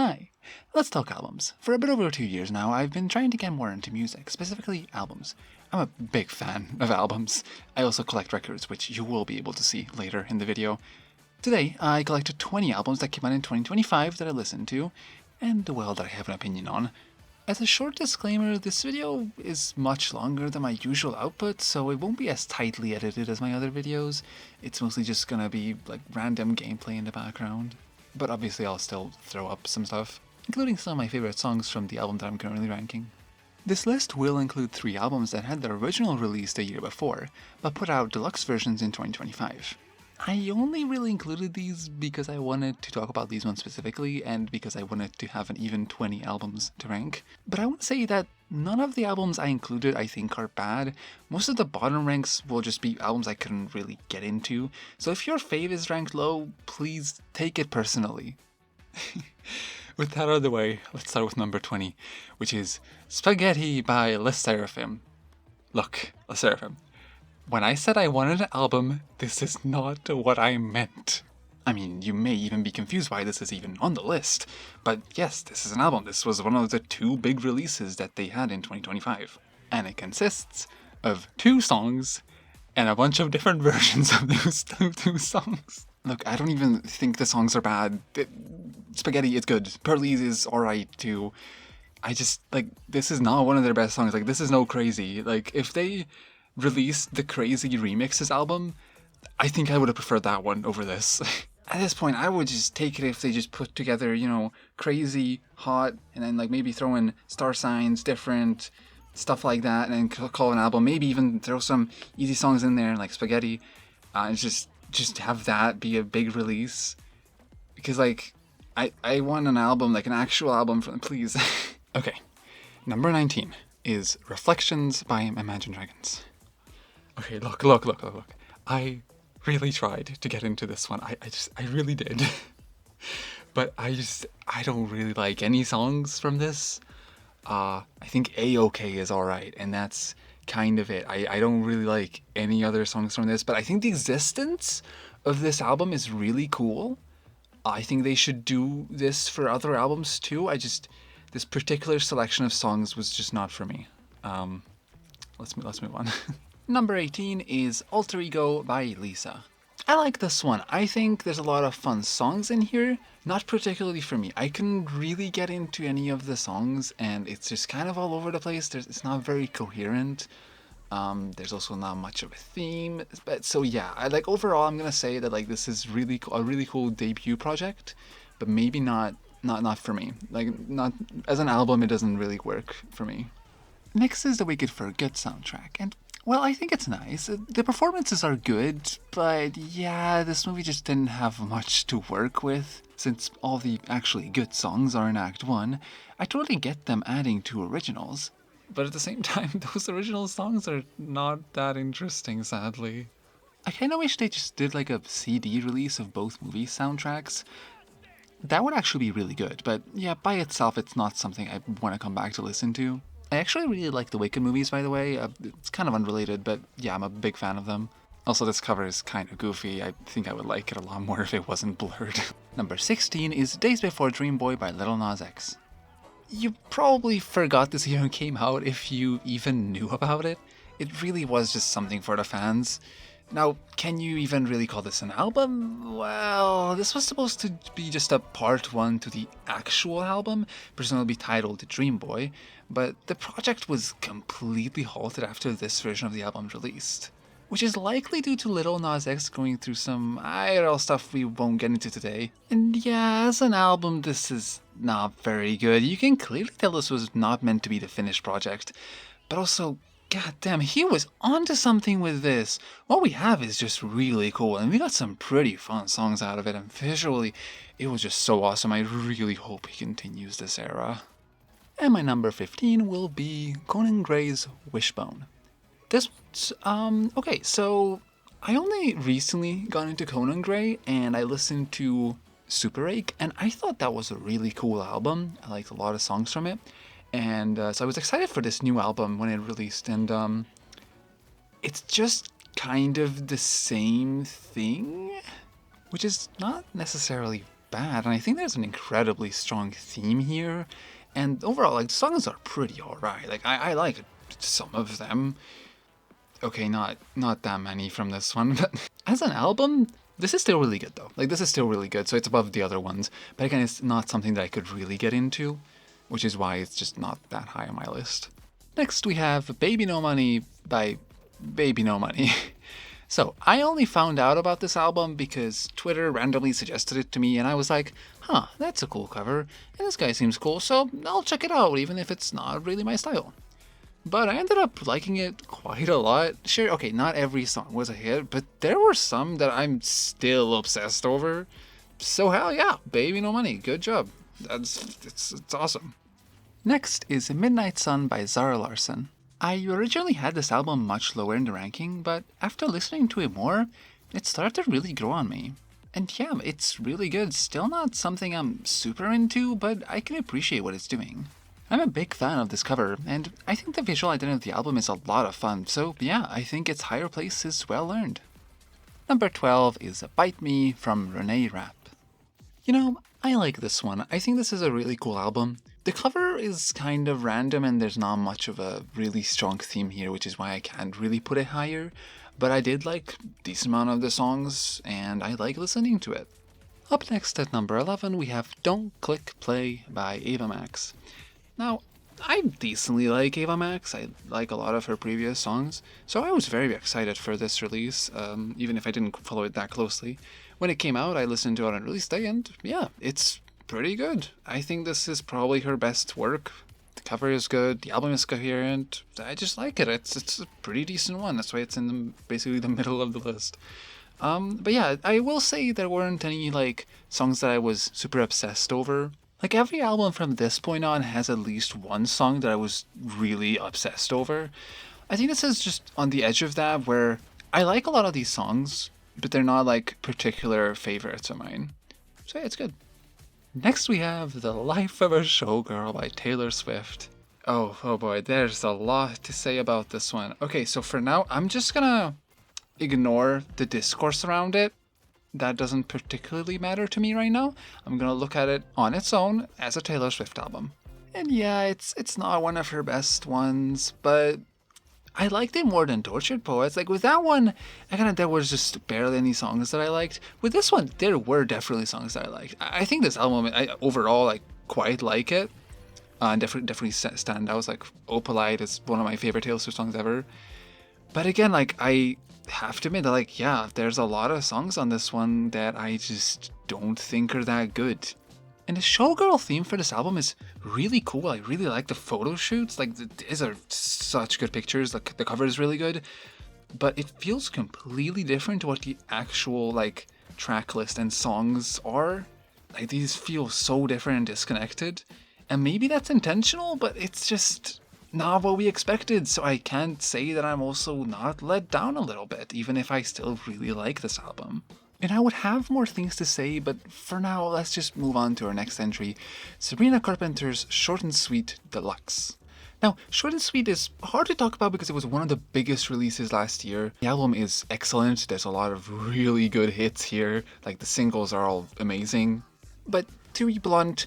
Hi, let's talk albums. For a bit over 2 years now, I've been trying to get more into music, specifically albums. I'm a big fan of albums. I also collect records, which you will be able to see later in the video. Today, I collected 20 albums that came out in 2025 that I listened to, and well, that I have an opinion on. As a short disclaimer, this video is much longer than my usual output, so it won't be as tightly edited as my other videos. It's mostly just gonna be like random gameplay in the background. But obviously I'll still throw up some stuff, including some of my favorite songs from the album that I'm currently ranking. This list will include 3 albums that had their original release the year before, but put out deluxe versions in 2025. I only really included these because I wanted to talk about these ones specifically, and because I wanted to have an even 20 albums to rank. But I want to say that none of the albums I included I think are bad. Most of the bottom ranks will just be albums I couldn't really get into, so if your fave is ranked low, please take it personally. With that out of the way, let's start with number 20, which is Spaghetti by LE SSERAFIM. Look, LE SSERAFIM. When I said I wanted an album, this is not what I meant. I mean, you may even be confused why this is even on the list, but yes, this is an album. This was one of the 2 big releases that they had in 2025. And it consists of 2 songs and a bunch of different versions of those 2 songs. Look, I don't even think the songs are bad. Spaghetti is good. Pearlies is alright too. I just, this is not one of their best songs. This is no Crazy. If they released the Crazy Remixes album, I think I would have preferred that one over this. At this point, I would just take it if they just put together, Crazy, Hot, and then maybe throw in star signs, different, stuff like that, and then call it an album. Maybe even throw some easy songs in there, like Spaghetti, and just have that be a big release. Because, I want an album, an actual album from, please. Okay, number 19 is Reflections by Imagine Dragons. Okay, look. I really tried to get into this one. I really did. But I don't really like any songs from this. I think A-OK is alright, and that's kind of it. I don't really like any other songs from this, but I think the existence of this album is really cool. I think they should do this for other albums too. This particular selection of songs was just not for me. Let's move on. Number 18 is Alter Ego by Lisa. I like this one. I think there's a lot of fun songs in here, not particularly for me. I couldn't really get into any of the songs, and it's just kind of all over the place. It's not very coherent. There's also not much of a theme. But so yeah, overall I'm gonna say that this is a really cool debut project, but maybe not for me. Not as an album, it doesn't really work for me. Next is the Wicked for Good soundtrack, and well, I think it's nice. The performances are good, but yeah, this movie just didn't have much to work with. Since all the actually good songs are in Act 1, I totally get them adding 2 originals. But at the same time, those original songs are not that interesting, sadly. I kinda wish they just did a CD release of both movie soundtracks. That would actually be really good, but yeah, by itself it's not something I want to come back to listen to. I actually really like the Wicked movies, by the way. It's kind of unrelated, but yeah, I'm a big fan of them. Also, this cover is kind of goofy. I think I would like it a lot more if it wasn't blurred. Number 16 is Days Before Dream Boy by Lil Nas X. You probably forgot this even came out if you even knew about it. It really was just something for the fans. Now, can you even really call this an album? Well, this was supposed to be just a part 1 to the actual album, presumably titled Dream Boy, but the project was completely halted after this version of the album released. Which is likely due to Lil Nas X going through some IRL stuff we won't get into today. And yeah, as an album, this is not very good. You can clearly tell this was not meant to be the finished project, but also, god damn, he was onto something with this. What we have is just really cool, and we got some pretty fun songs out of it, and visually, it was just so awesome. I really hope he continues this era. And my number 15 will be Conan Gray's Wishbone. This one's, okay, so I only recently got into Conan Gray, and I listened to Super Ache, and I thought that was a really cool album. I liked a lot of songs from it. And so I was excited for this new album when it released, and it's just kind of the same thing, which is not necessarily bad, and I think there's an incredibly strong theme here. And overall, like, the songs are pretty alright. Like, I like some of them. Okay, not that many from this one, but as an album, this is still really good though. Like, this is still really good, so it's above the other ones. But again, it's not something that I could really get into, which is why it's just not that high on my list. Next, we have Baby No Money by Baby No Money. So, I only found out about this album because Twitter randomly suggested it to me, and I was like, huh, that's a cool cover, and this guy seems cool, so I'll check it out, even if it's not really my style. But I ended up liking it quite a lot. Sure, okay, not every song was a hit, but there were some that I'm still obsessed over. So hell yeah, Baby No Money, good job. It's awesome. Next is Midnight Sun by Zara Larsson. I originally had this album much lower in the ranking, but after listening to it more, it started to really grow on me. And yeah, it's really good. Still not something I'm super into, but I can appreciate what it's doing. I'm a big fan of this cover, and I think the visual identity of the album is a lot of fun, so yeah, I think its higher place is well earned. Number 12 is Bite Me from Renee Rapp. You know, I like this one. I think this is a really cool album. The cover is kind of random and there's not much of a really strong theme here, which is why I can't really put it higher, but I did like a decent amount of the songs and I like listening to it. Up next at number 11 we have Don't Click Play by Ava Max. Now, I decently like Ava Max. I like a lot of her previous songs, so I was very excited for this release, even if I didn't follow it that closely. When it came out, I listened to it on release day, and yeah, it's pretty good. I think this is probably her best work. The cover is good, the album is coherent. I just like it. It's a pretty decent one. That's why it's in basically the middle of the list. But yeah, I will say there weren't any like songs that I was super obsessed over. Like, every album from this point on has at least one song that I was really obsessed over. I think this is just on the edge of that, where I like a lot of these songs, but they're not like particular favorites of mine. So yeah, it's good. Next we have The Life of a Showgirl by Taylor Swift. Oh boy, there's a lot to say about this one. Okay, so for now, I'm just gonna ignore the discourse around it. That doesn't particularly matter to me right now. I'm gonna look at it on its own as a Taylor Swift album. And yeah, it's not one of her best ones, but I liked it more than Tortured Poets. Like, with that one, there was just barely any songs that I liked. With this one, there were definitely songs that I liked. I think this album, overall, I quite like it. Definitely standouts, like Opalite is one of my favorite Taylor Swift songs ever. But again, like, I have to admit that, like, yeah, there's a lot of songs on this one that I just don't think are that good. And the showgirl theme for this album is really cool. I really like the photo shoots. Like, these are such good pictures. Like, the cover is really good. But it feels completely different to what the actual, like, track list and songs are. Like, these feel so different and disconnected. And maybe that's intentional, but it's just not what we expected, so I can't say that I'm also not let down a little bit, even if I still really like this album. And I would have more things to say, but for now, let's just move on to our next entry, Sabrina Carpenter's Short and Sweet Deluxe. Now, Short and Sweet is hard to talk about because it was one of the biggest releases last year. The album is excellent, there's a lot of really good hits here, like the singles are all amazing. But to be blunt,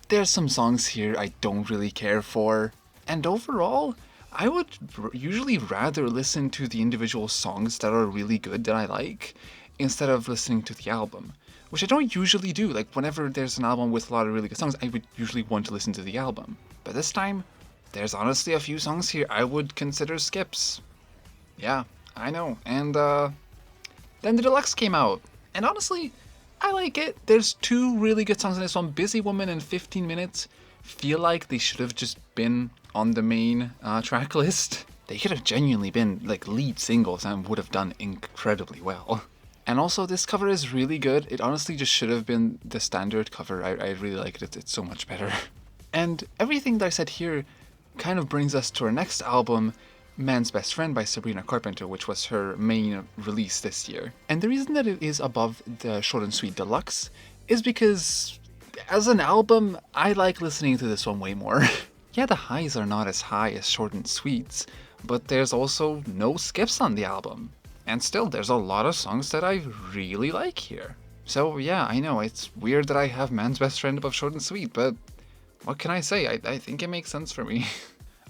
there's some songs here I don't really care for. And overall, I would usually rather listen to the individual songs that are really good that I like, instead of listening to the album, which I don't usually do. Like, whenever there's an album with a lot of really good songs, I would usually want to listen to the album. But this time, there's honestly a few songs here I would consider skips. Yeah, I know. And then the deluxe came out, and honestly, I like it. There's two really good songs in this one. Busy Woman and 15 Minutes feel like they should have just been on the main track list. They could have genuinely been like lead singles and would have done incredibly well. And also, this cover is really good. It honestly just should have been the standard cover. I really like it. It's so much better. And everything that I said here kind of brings us to our next album, Man's Best Friend by Sabrina Carpenter, which was her main release this year. And the reason that it is above the Short and Sweet Deluxe is because, as an album, I like listening to this one way more. Yeah, the highs are not as high as Short and Sweets, but there's also no skips on the album. And still, there's a lot of songs that I really like here. So yeah, I know, it's weird that I have Man's Best Friend above Short and Sweet, but what can I say? I think it makes sense for me.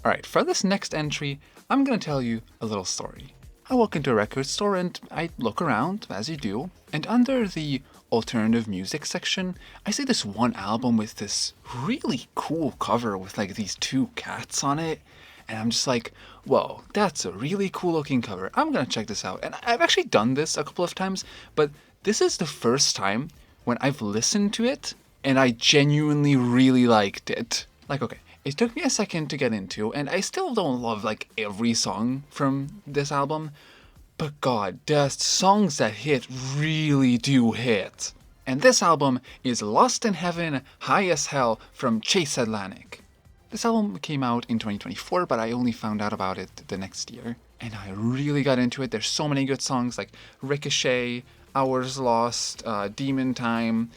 Alright, for this next entry, I'm gonna tell you a little story. I walk into a record store and I look around, as you do, and under the alternative music section, I see this one album with this really cool cover with like these two cats on it. And I'm just like, whoa, that's a really cool looking cover. I'm gonna check this out. And I've actually done this a couple of times, but this is the first time when I've listened to it and I genuinely really liked it. Like, okay, it took me a second to get into, and I still don't love like every song from this album, but god, the songs that hit really do hit. And this album is Lost in Heaven, High as Hell from Chase Atlantic. This album came out in 2024, but I only found out about it the next year. And I really got into it. There's so many good songs like Ricochet, Hours Lost, Demon Time.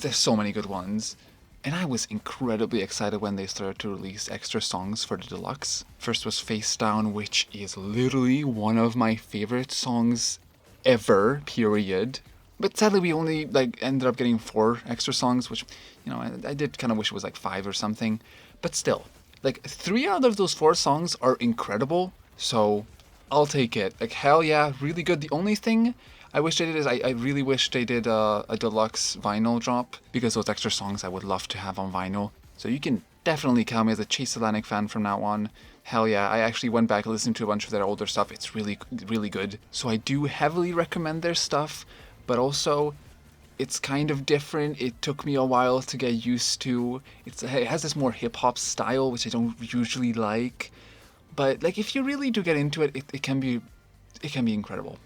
There's so many good ones. And I was incredibly excited when they started to release extra songs for the deluxe. First was Face Down, which is literally one of my favorite songs ever, period. But sadly, we only ended up getting 4 extra songs, which, I did kind of wish it was like 5 or something. But still, 3 out of those 4 songs are incredible, so I'll take it. Hell yeah, really good. The only thing I wish they did is I really wish they did a deluxe vinyl drop, because those extra songs I would love to have on vinyl. So you can definitely count me as a Chase Atlantic fan from now on. Hell yeah, I actually went back and listened to a bunch of their older stuff. It's really, really good. So I do heavily recommend their stuff, but also it's kind of different. It took me a while to get used to. It has this more hip-hop style, which I don't usually like. But if you really do get into it, it can be incredible.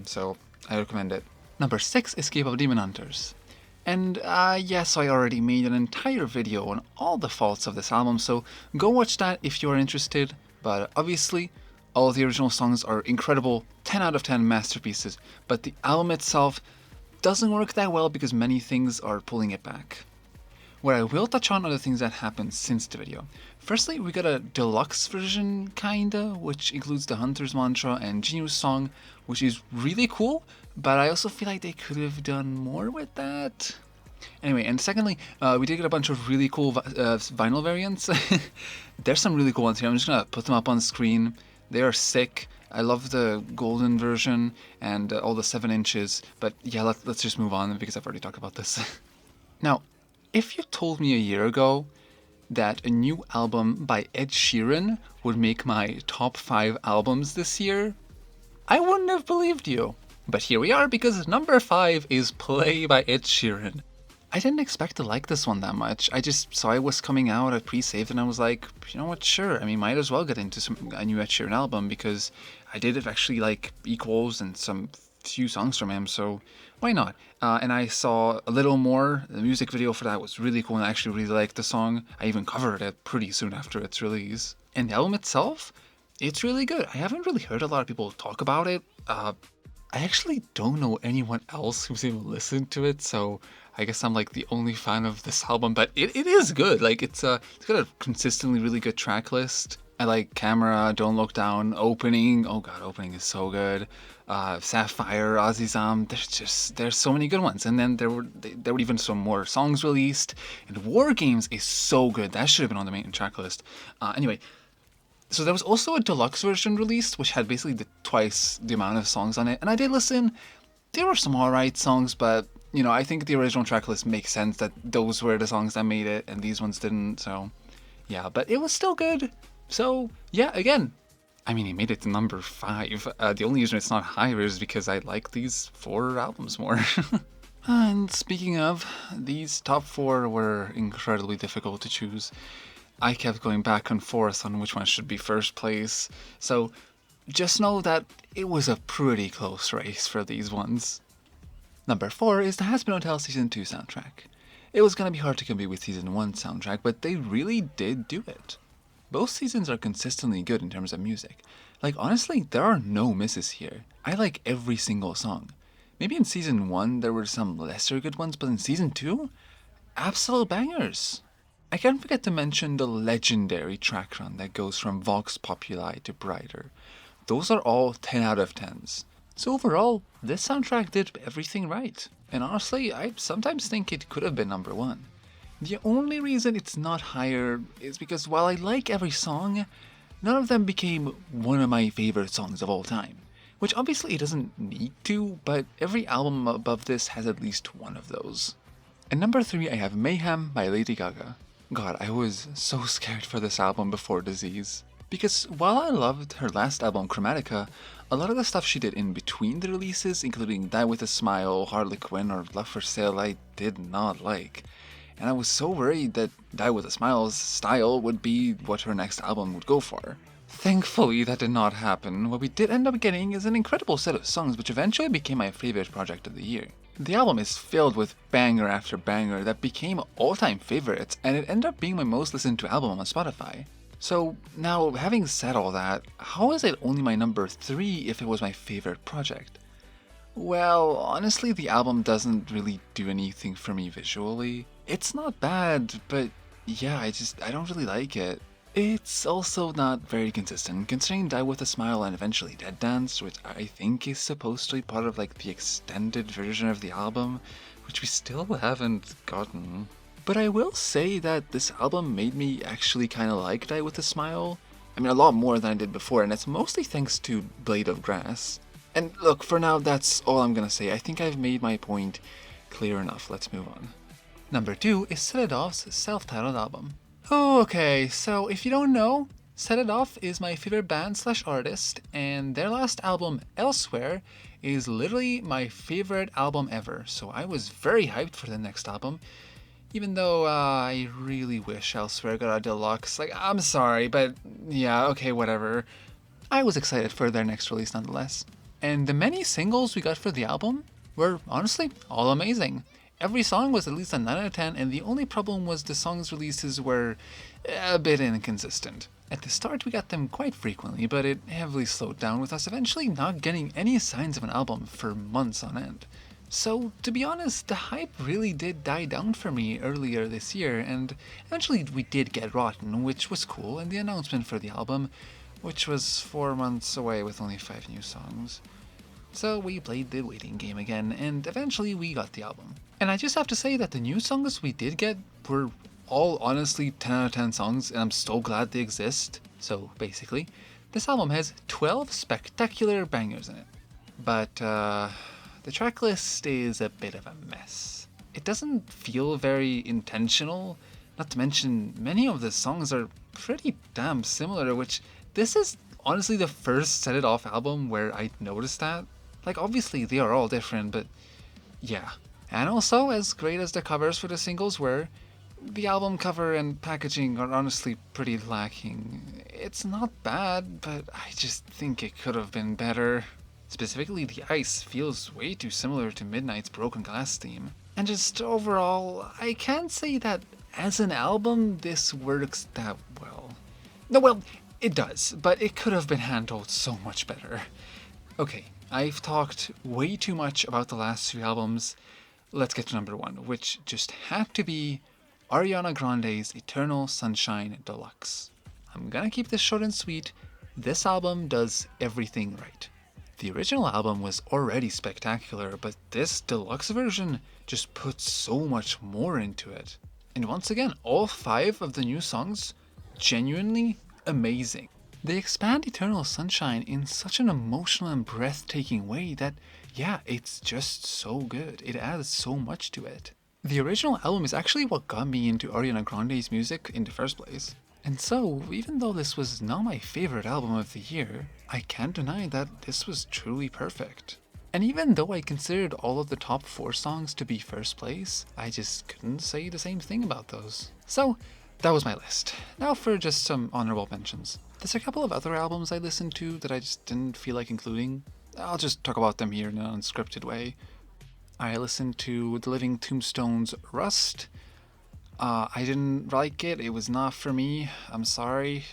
So I recommend it. Number 6, Escape of Demon Hunters. And yes, I already made an entire video on all the faults of this album, so go watch that if you are interested. But obviously, all the original songs are incredible, 10 out of 10 masterpieces, but the album itself doesn't work that well because many things are pulling it back. What I will touch on are the things that happened since the video. Firstly, we got a deluxe version, kinda, which includes the Hunter's Mantra and Genu's song, which is really cool, but I also feel like they could have done more with that. Anyway, and secondly, we did get a bunch of really cool vinyl variants. There's some really cool ones here. I'm just gonna put them up on screen. They are sick. I love the golden version and all the 7 inches, but yeah, let's just move on because I've already talked about this. Now, if you told me a year ago that a new album by Ed Sheeran would make my top 5 albums this year, I wouldn't have believed you. But here we are, because number 5 is Play by Ed Sheeran. I didn't expect to like this one that much. I just saw it was coming out, I pre-saved, and I was like, you know what, sure. I mean, might as well get into a new Ed Sheeran album, because I did actually like Equals and some few songs from him, so why not? And I saw a little more. The music video for that was really cool, and I actually really liked the song. I even covered it pretty soon after its release. And the album itself, it's really good. I haven't really heard a lot of people talk about it. I actually don't know anyone else who's even listened to it, so I guess I'm like the only fan of this album, but it is good. It's got a consistently really good track list. I like Camera, Don't Look Down, Opening. Oh god, Opening is so good. Sapphire, Azizam. There's so many good ones. And then there were even some more songs released. And War Games is so good. That should have been on the main track list. Anyway, so there was also a deluxe version released, which had basically twice the amount of songs on it. And I did listen. There were some alright songs, but I think the original track list makes sense that those were the songs that made it and these ones didn't. So yeah, but it was still good. So yeah, again, I mean, he made it to number 5. The only reason it's not higher is because I like these 4 albums more. And speaking of, these top 4 were incredibly difficult to choose. I kept going back and forth on which one should be first place, so just know that it was a pretty close race for these ones. Number 4 is the Hazbin Hotel Season 2 soundtrack. It was gonna be hard to compete with Season 1 soundtrack, but they really did do it. Both seasons are consistently good in terms of music. Honestly, there are no misses here. I like every single song. Maybe in Season 1 there were some lesser good ones, but in Season 2, absolute bangers. I can't forget to mention the legendary track run that goes from Vox Populi to Brighter. Those are all 10 out of 10s. So overall, this soundtrack did everything right. And honestly, I sometimes think it could have been number one. The only reason it's not higher is because while I like every song, none of them became one of my favorite songs of all time. Which obviously it doesn't need to, but every album above this has at least one of those. At number 3, I have Mayhem by Lady Gaga. God, I was so scared for this album before Disease. Because while I loved her last album, Chromatica, a lot of the stuff she did in between the releases, including Die With A Smile, Harlequin, or Love For Sale, I did not like. And I was so worried that Die With A Smile's style would be what her next album would go for. Thankfully, that did not happen. What we did end up getting is an incredible set of songs which eventually became my favorite project of the year. The album is filled with banger after banger that became all-time favorites, and it ended up being my most listened to album on Spotify. So now, having said all that, how is it only my number 3 if it was my favorite project? Well, honestly, the album doesn't really do anything for me visually. It's not bad, but yeah, I don't really like it. It's also not very consistent, considering Die With A Smile and eventually Dead Dance, which I think is supposed to be part of like the extended version of the album, which we still haven't gotten. But I will say that this album made me actually kind of like Die With A Smile. I mean, a lot more than I did before, and it's mostly thanks to Blade of Grass. And look, for now, that's all I'm gonna say. I think I've made my point clear enough. Let's move on. Number 2 is Set It Off's self-titled album. Oh, okay, so if you don't know, Set It Off is my favorite band slash artist, and their last album, Elsewhere, is literally my favorite album ever, so I was very hyped for the next album, even though I really wish Elsewhere got a deluxe. Like, I'm sorry, but yeah, okay, whatever. I was excited for their next release nonetheless. And the many singles we got for the album were honestly all amazing. Every song was at least a 9 out of 10, and the only problem was the songs' releases were a bit inconsistent. At the start we got them quite frequently, but it heavily slowed down with us eventually not getting any signs of an album for months on end. So, to be honest, the hype really did die down for me earlier this year, and eventually we did get Rotten, which was cool, and the announcement for the album, which was 4 months away with only 5 new songs. So we played the waiting game again, and eventually we got the album. And I just have to say that the new songs we did get were all honestly 10 out of 10 songs, and I'm so glad they exist. So basically, this album has 12 spectacular bangers in it. But the tracklist is a bit of a mess. It doesn't feel very intentional, not to mention many of the songs are pretty damn similar, which this is honestly the first Set It Off album where I noticed that. Like, obviously they are all different, but yeah. And also, as great as the covers for the singles were, the album cover and packaging are honestly pretty lacking. It's not bad, but I just think it could have been better. Specifically, the ice feels way too similar to Midnight's Broken Glass theme. And just overall, I can't say that as an album this works that well. No, well, it does, but it could have been handled so much better. Okay, I've talked way too much about the last 3 albums. Let's get to number 1, which just had to be Ariana Grande's Eternal Sunshine Deluxe. I'm gonna keep this short and sweet. This album does everything right. The original album was already spectacular, but this deluxe version just puts so much more into it. And once again, all 5 of the new songs, genuinely amazing. They expand Eternal Sunshine in such an emotional and breathtaking way that, yeah, it's just so good. It adds so much to it. The original album is actually what got me into Ariana Grande's music in the first place. And so, even though this was not my favorite album of the year, I can't deny that this was truly perfect. And even though I considered all of the top 4 songs to be first place, I just couldn't say the same thing about those. So, that was my list. Now for just some honorable mentions. There's a couple of other albums I listened to that I just didn't feel like including. I'll just talk about them here in an unscripted way. I listened to The Living Tombstone's Rust. I didn't like it. It was not for me. I'm sorry.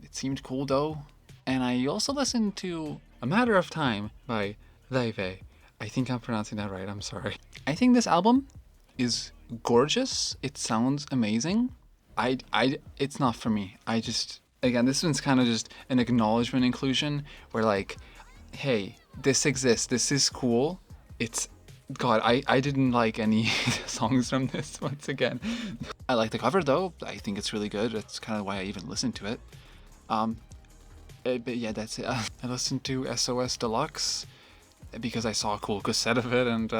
It seemed cool though. And I also listened to A Matter of Time by Veive. I think I'm pronouncing that right. I'm sorry. I think this album is gorgeous. It sounds amazing. It's not for me. Again, this one's kind of just an acknowledgement inclusion where like, hey, this exists. This is cool. It's God, I didn't like any songs from this once again. I like the cover though. I think it's really good. That's kind of why I even listened to it. But yeah, that's it. I listened to SOS Deluxe because I saw a cool cassette of it, and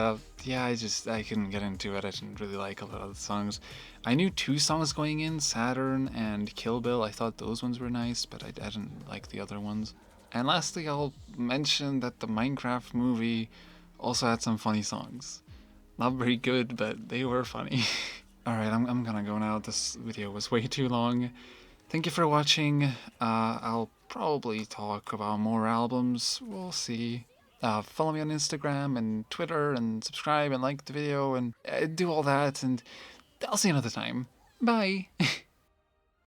yeah, I couldn't get into it. I didn't really like a lot of the songs. I knew two songs going in, Saturn and Kill Bill. I thought those ones were nice, but I didn't like the other ones. And lastly, I'll mention that the Minecraft movie also had some funny songs. Not very good, but they were funny. Alright, I'm gonna go now. This video was way too long. Thank you for watching. I'll probably talk about more albums. We'll see. Follow me on Instagram and Twitter and subscribe and like the video and do all that. And I'll see you another time. Bye.